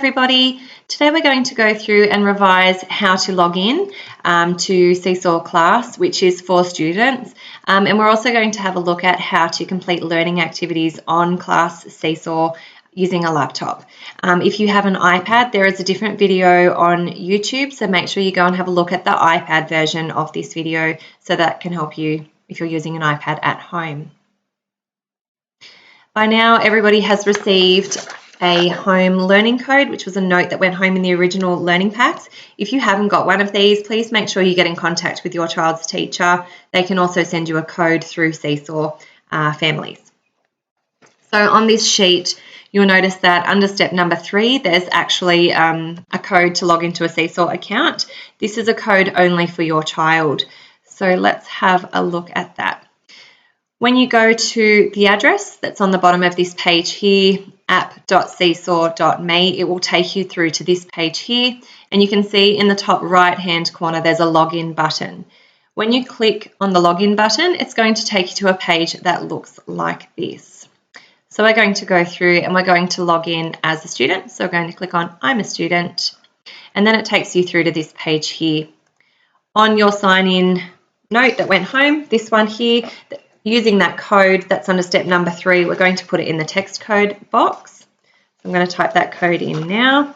everybody. Today we're going to go through and revise how to log in to Seesaw class, which is for students. And we're also going to have a look at how to complete learning activities on class Seesaw using a laptop. If you have an iPad, there is a different video on YouTube, so make sure you go and have a look at the iPad version of this video so that can help you if you're using an iPad at home. By now, everybody has received a home learning code, which was a note that went home in the original learning packs. If you haven't got one of these, please make sure you get in contact with your child's teacher. They can also send you a code through Seesaw families. So on this sheet, you'll notice that under step number 3, there's actually a code to log into a Seesaw account. This is a code only for your child. So let's have a look at that. When you go to the address that's on the bottom of this page here, app.seesaw.me, it will take you through to this page here, and you can see in the top right hand corner there's a login button. When you click on the login button, it's going to take you to a page that looks like this. So we're going to go through and we're going to log in as a student. So we're going to click on I'm a student, and then it takes you through to this page here. On your sign in note that went home, this one here, using that code that's under step number 3, we're going to put it in the text code box. So I'm going to type that code in now,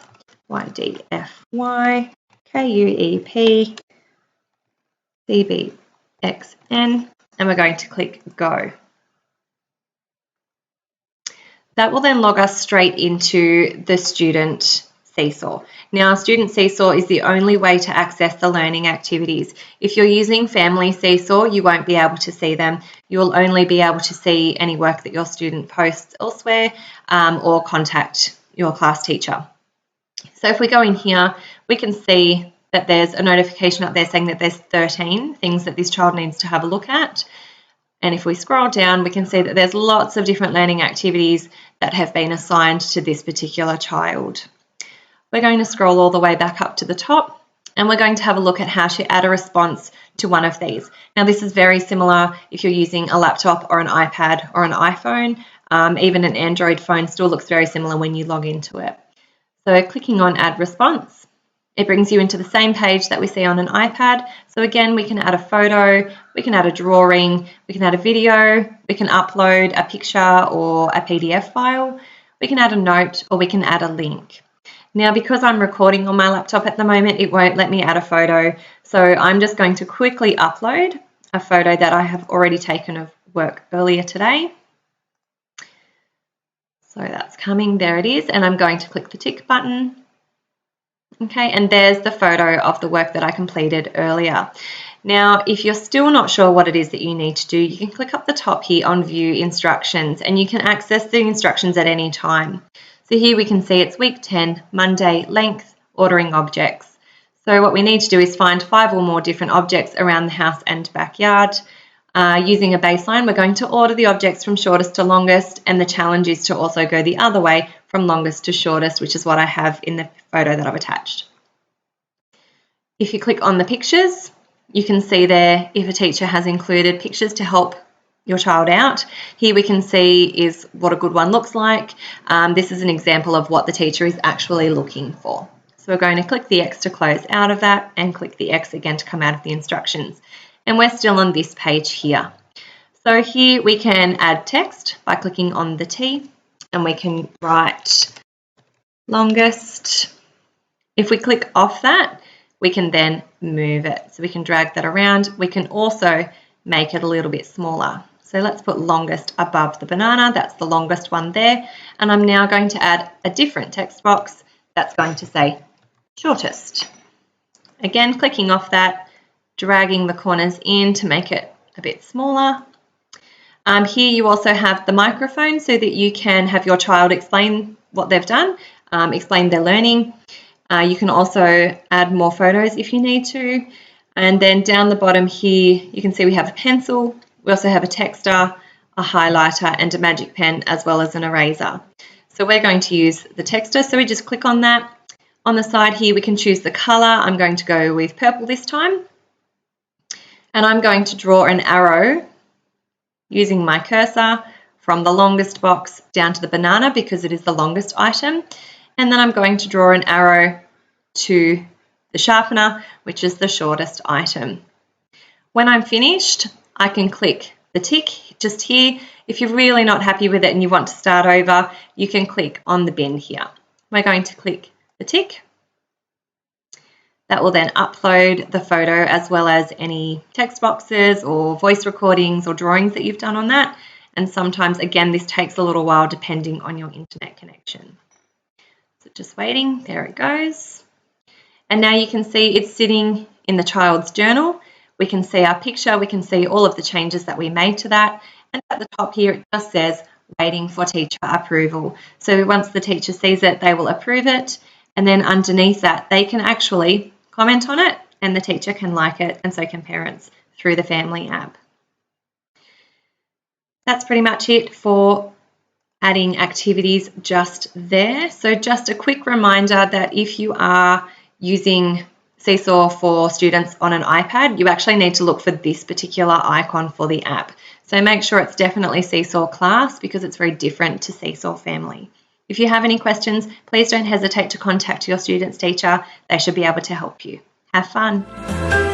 YDFYKUEPCBXN, and we're going to click go. That will then log us straight into the student Seesaw. Now, student Seesaw is the only way to access the learning activities. If you're using family Seesaw, you won't be able to see them. You'll only be able to see any work that your student posts elsewhere or contact your class teacher. So if we go in here, we can see that there's a notification up there saying that there's 13 things that this child needs to have a look at. And if we scroll down, we can see that there's lots of different learning activities that have been assigned to this particular child. We're going to scroll all the way back up to the top, and we're going to have a look at how to add a response to one of these. Now, this is very similar if you're using a laptop or an iPad or an iPhone. Even an Android phone still looks very similar when you log into it. So clicking on Add Response, it brings you into the same page that we see on an iPad. So again, we can add a photo, we can add a drawing, we can add a video, we can upload a picture or a PDF file, we can add a note, or we can add a link. Now, because I'm recording on my laptop at the moment, it won't let me add a photo. So I'm just going to quickly upload a photo that I have already taken of work earlier today. So that's coming, there it is, and I'm going to click the tick button. Okay, and there's the photo of the work that I completed earlier. Now, if you're still not sure what it is that you need to do, you can click up the top here on View Instructions, and you can access the instructions at any time. So here we can see it's week 10, Monday, length, ordering objects. So what we need to do is find 5 or more different objects around the house and backyard. Using a baseline, we're going to order the objects from shortest to longest, and the challenge is to also go the other way from longest to shortest, which is what I have in the photo that I've attached. If you click on the pictures, you can see there if a teacher has included pictures to help your child out. Here we can see is what a good one looks like. This is an example of what the teacher is actually looking for. So we're going to click the X to close out of that and click the X again to come out of the instructions. And we're still on this page here. So here we can add text by clicking on the T, and we can write longest. If we click off that, we can then move it. So we can drag that around. We can also make it a little bit smaller. So let's put longest above the banana. That's the longest one there. And I'm now going to add a different text box that's going to say shortest. Again, clicking off that, dragging the corners in to make it a bit smaller. Here you also have the microphone so that you can have your child explain what they've done, explain their learning. You can also add more photos if you need to. And then down the bottom here, you can see we have a pencil. We also have a texter, a highlighter, and a magic pen, as well as an eraser. So we're going to use the texter. So we just click on that. On the side here, we can choose the color. I'm going to go with purple this time. And I'm going to draw an arrow using my cursor from the longest box down to the banana because it is the longest item. And then I'm going to draw an arrow to the sharpener, which is the shortest item. When I'm finished, I can click the tick just here. If you're really not happy with it and you want to start over, you can click on the bin here. We're going to click the tick. That will then upload the photo as well as any text boxes or voice recordings or drawings that you've done on that. And sometimes, again, this takes a little while depending on your internet connection. So just waiting, there it goes. And now you can see it's sitting in the child's journal. We can see our picture, we can see all of the changes that we made to that. And at the top here, it just says waiting for teacher approval. So once the teacher sees it, they will approve it. And then underneath that, they can actually comment on it and the teacher can like it, and so can parents through the Family app. That's pretty much it for adding activities just there. So just a quick reminder that if you are using Seesaw for students on an iPad, you actually need to look for this particular icon for the app. So make sure it's definitely Seesaw Class because it's very different to Seesaw Family. If you have any questions, please don't hesitate to contact your student's teacher. They should be able to help you. Have fun.